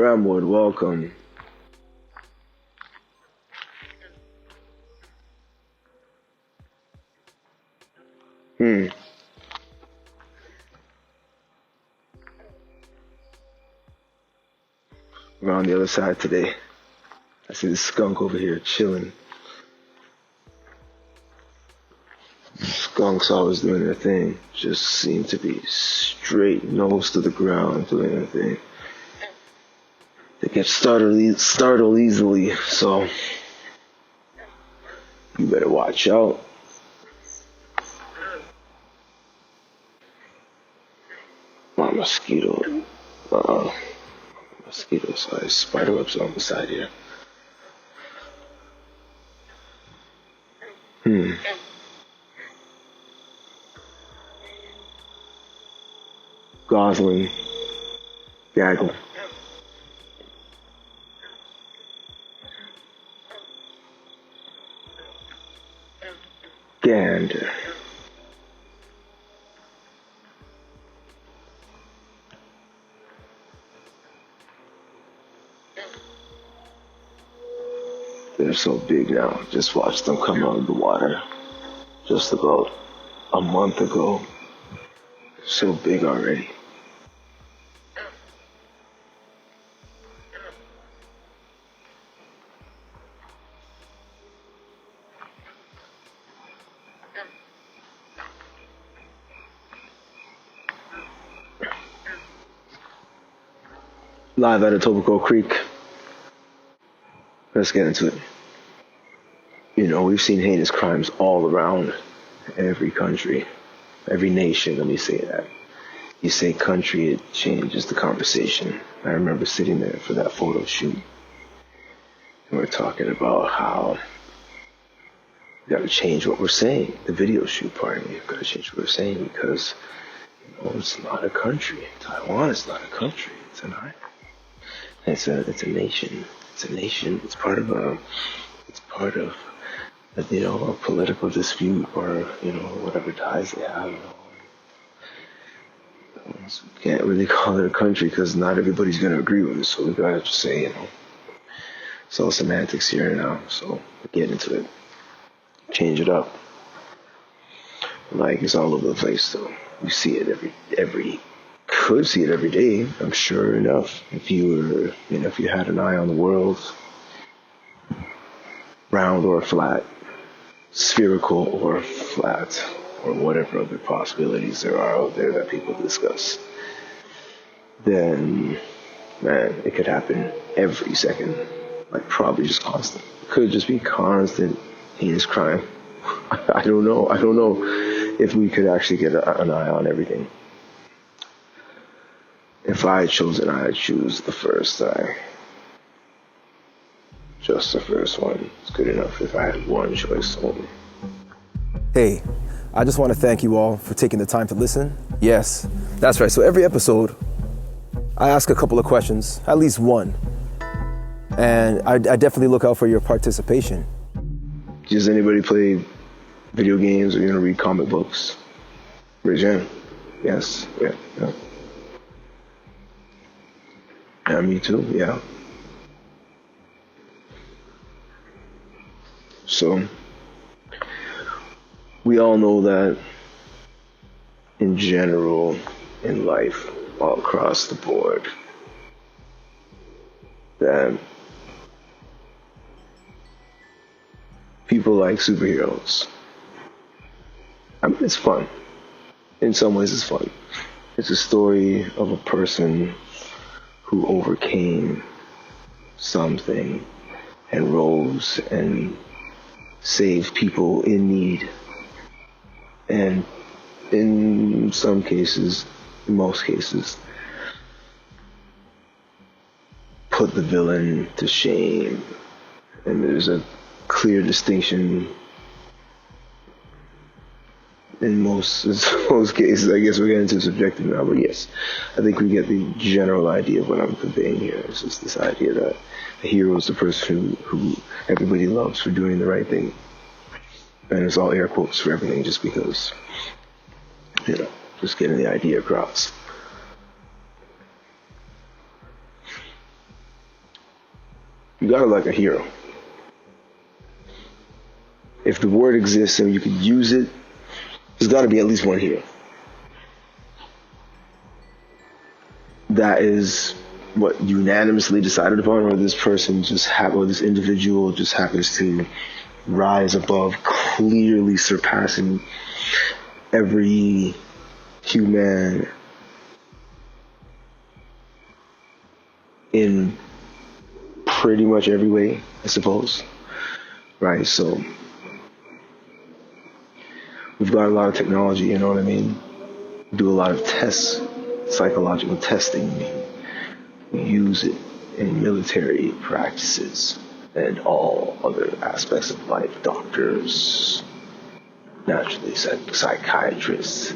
Bramwood, welcome. We're on the other side today. I see the skunk over here chilling. Skunks always doing their thing. Just seem to be straight nose to the ground doing their thing. They get startled easily, so you better watch out. My mosquito. Mosquito-sized spider webs on the side here. Gosling. Gaggle. Gander. They're so big now. Just watch them come out of the water. Just about a month ago. So big already. Live at Etobicoke Creek. Let's get into it. You know, we've seen heinous crimes all around every country, every nation, let me say that. You say country, it changes the conversation. I remember sitting there for that photo shoot. And we're talking about how we got to change what we're saying. The video shoot, pardon me. We've got to change what we're saying because, you know, it's not a country. Taiwan is not a country. It's an island. It's a nation. It's a nation. It's part of a political dispute or, you know, whatever ties they have. You know. So we can't really call it a country because not everybody's going to agree with it. So we got to say, you know, it's all semantics here now. So get into it. Change it up. Like it's all over the place though. You see it could see it every day, I'm sure enough. If you had an eye on the world, round or flat, spherical or flat, or whatever other possibilities there are out there that people discuss, then, man, it could happen every second. Like probably just constant. It could just be constant heinous crime. I don't know if we could actually get an eye on everything. If I had chosen, I'd choose the first eye. Just the first one. It's good enough if I had one choice only. Hey, I just want to thank you all for taking the time to listen. Yes, that's right. So every episode, I ask a couple of questions, at least one. And I definitely look out for your participation. Does anybody play video games or, you know, read comic books? Raise your hand. Yes. Yeah. Yeah, me too, yeah. So, we all know that in general, in life, all across the board, that people like superheroes. I mean, it's fun. In some ways, it's fun. It's a story of a person who overcame something and rose and saved people in need. And in some cases, in most cases, put the villain to shame. And there's a clear distinction in most cases. I guess we're getting too subjective now, but yes, I think we get the general idea of what I'm conveying here. It's just this idea that the hero is the person who everybody loves for doing the right thing. And it's all air quotes for everything just because, you know, just getting the idea across. You gotta like a hero. If the word exists and you could use it, there's gotta be at least one hero. That is what unanimously decided upon, or this person or this individual just happens to rise above, clearly surpassing every human in pretty much every way, I suppose. Right, so we've got a lot of technology, you know what I mean? We do a lot of tests, psychological testing. We use it in military practices and all other aspects of life. Doctors, naturally, psychiatrists,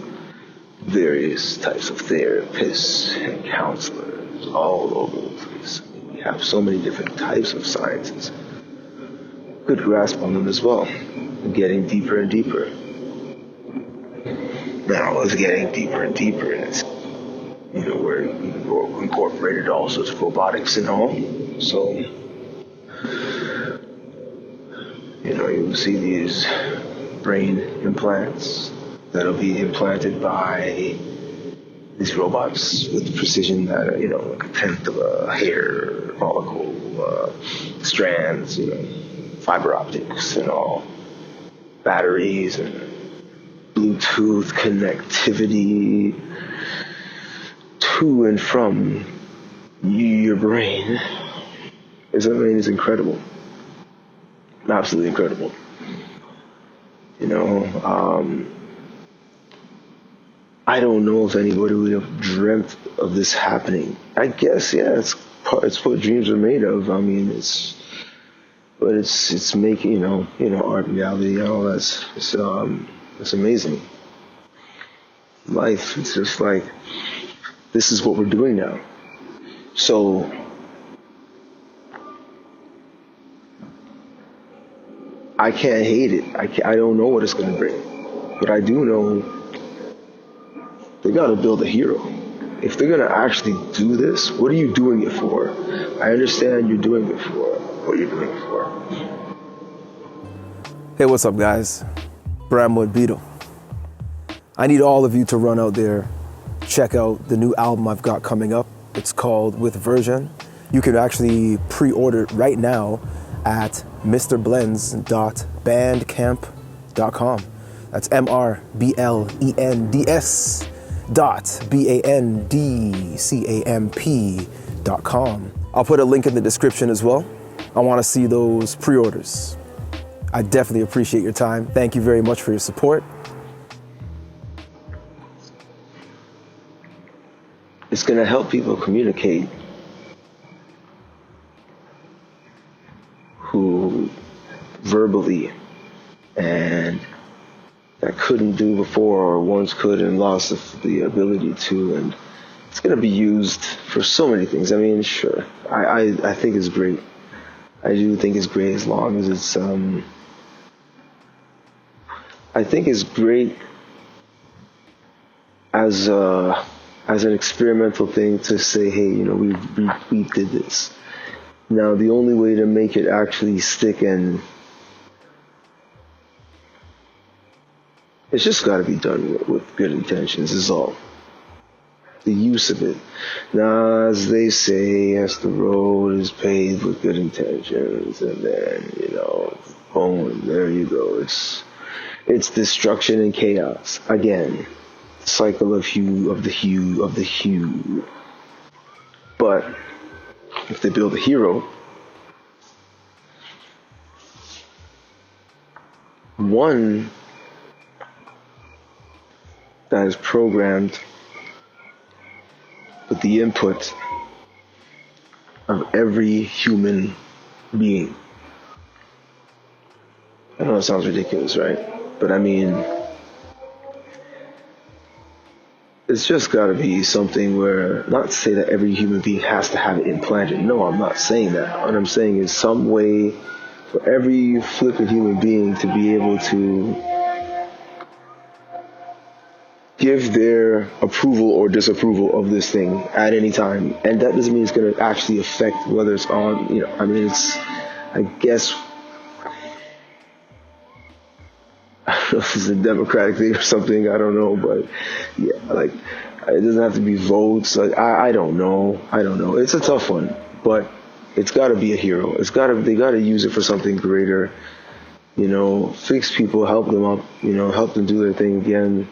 various types of therapists and counselors all over the place. We have so many different types of sciences. Good grasp on them as well. Getting deeper and deeper. Now it's getting deeper and deeper, and it's, we're incorporated all sorts of robotics and all. So, you'll see these brain implants that'll be implanted by these robots with precision that are, like a tenth of a hair follicle, strands, fiber optics and all, batteries and Bluetooth connectivity to and from your brain. It's incredible. Absolutely incredible. I don't know if anybody would have dreamt of this happening. I guess, yeah, it's what dreams are made of. It's making, art reality and all that. It's amazing. Life, it's just like, this is what we're doing now. So, I can't hate it. I don't know what it's going to bring. But I do know they got to build a hero. If they're going to actually do this, what are you doing it for? I understand you're doing it for what you're doing it for. Hey, what's up, guys? Bramwood Beetle. I need all of you to run out there, check out the new album I've got coming up. It's called With Version. You can actually pre-order it right now at mrblends.bandcamp.com. That's MRBLENDS.BANDCAMP.com. I'll put a link in the description as well. I want to see those pre-orders. I definitely appreciate your time. Thank you very much for your support. It's going to help people communicate who verbally and that couldn't do before or once could and lost the ability to, and it's going to be used for so many things. Sure, I think it's great. I do think it's great as long as it's I think it's great as an experimental thing to say, hey, we did this. Now, the only way to make it actually stick, and it's just got to be done with good intentions, is all. The use of it. Now, as they say, yes, the road is paved with good intentions, and then, boom, there you go. It's destruction and chaos. Again, cycle of the hue. But if they build a hero, one that is programmed with the input of every human being. I know it sounds ridiculous, right? But it's just got to be something where, not to say that every human being has to have it implanted. No, I'm not saying that. What I'm saying is some way for every flipping human being to be able to give their approval or disapproval of this thing at any time, and that doesn't mean it's going to actually affect whether it's on. I mean, I guess, I don't know if it's a democratic thing or something. I don't know, but yeah, like it doesn't have to be votes. Like I don't know. It's a tough one, but it's got to be a hero. They got to use it for something greater. Fix people, help them up. Help them do their thing again.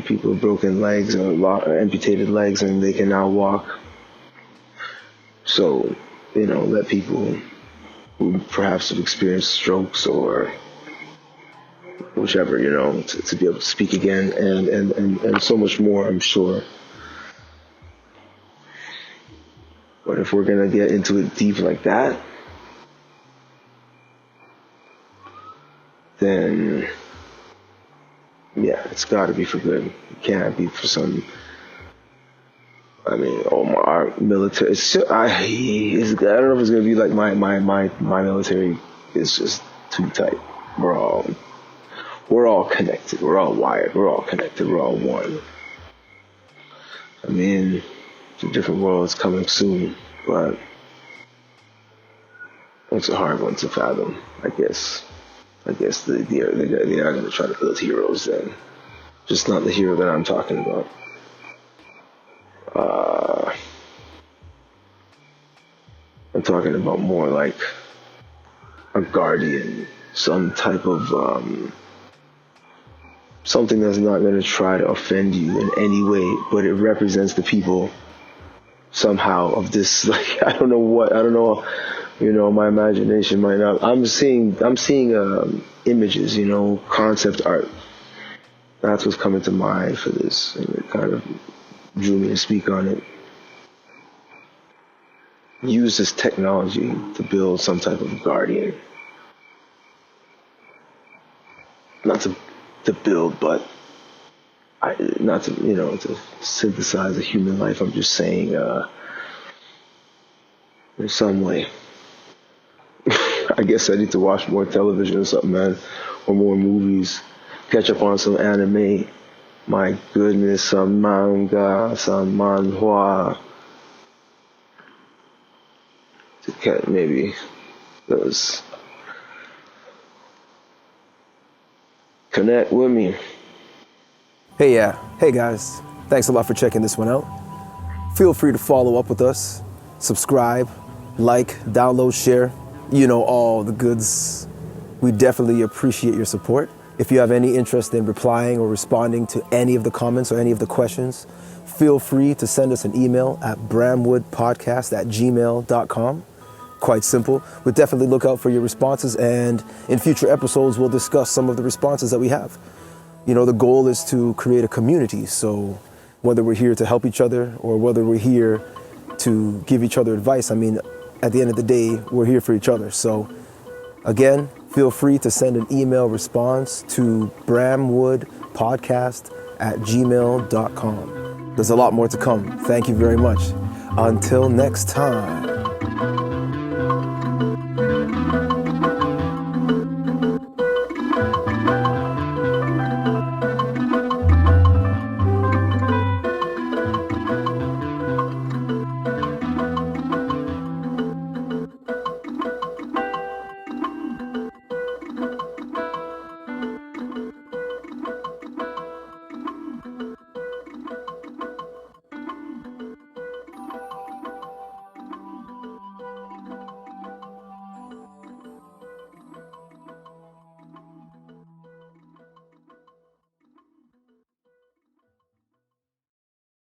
People with broken legs or amputated legs, and they can now walk. So, let people who perhaps have experienced strokes or whichever, to be able to speak again, and so much more, I'm sure. But if we're going to get into it deep like that, then yeah, it's got to be for good. It can't be for some. I mean, our military. I don't know if it's gonna be like my military is just too tight. We're all connected. We're all wired. We're all connected. We're all one. I mean, the different worlds coming soon, but it's a hard one to fathom, I guess. I guess they are going to try to build heroes then. Just not the hero that I'm talking about. I'm talking about more like a guardian, some type of something that's not going to try to offend you in any way, but it represents the people somehow of this. Like I don't know. My imagination might not. I'm seeing images, concept art. That's what's coming to mind for this, and it kind of drew me to speak on it. Use this technology to build some type of guardian. Not to build, but not to to synthesize a human life. I'm just saying, in some way. I guess I need to watch more television or something, man, or more movies. Catch up on some anime. My goodness, some manga, some manhwa. To catch maybe those. Connect with me. Hey guys, thanks a lot for checking this one out. Feel free to follow up with us, subscribe, like, download, share. All the goods. We definitely appreciate your support. If you have any interest in replying or responding to any of the comments or any of the questions, feel free to send us an email at bramwoodpodcast@gmail.com. Quite simple. We'll definitely look out for your responses, and in future episodes, we'll discuss some of the responses that we have. The goal is to create a community, so whether we're here to help each other or whether we're here to give each other advice, I mean, at the end of the day, we're here for each other. So again, feel free to send an email response to bramwoodpodcast@gmail.com. There's a lot more to come. Thank you very much. Until next time.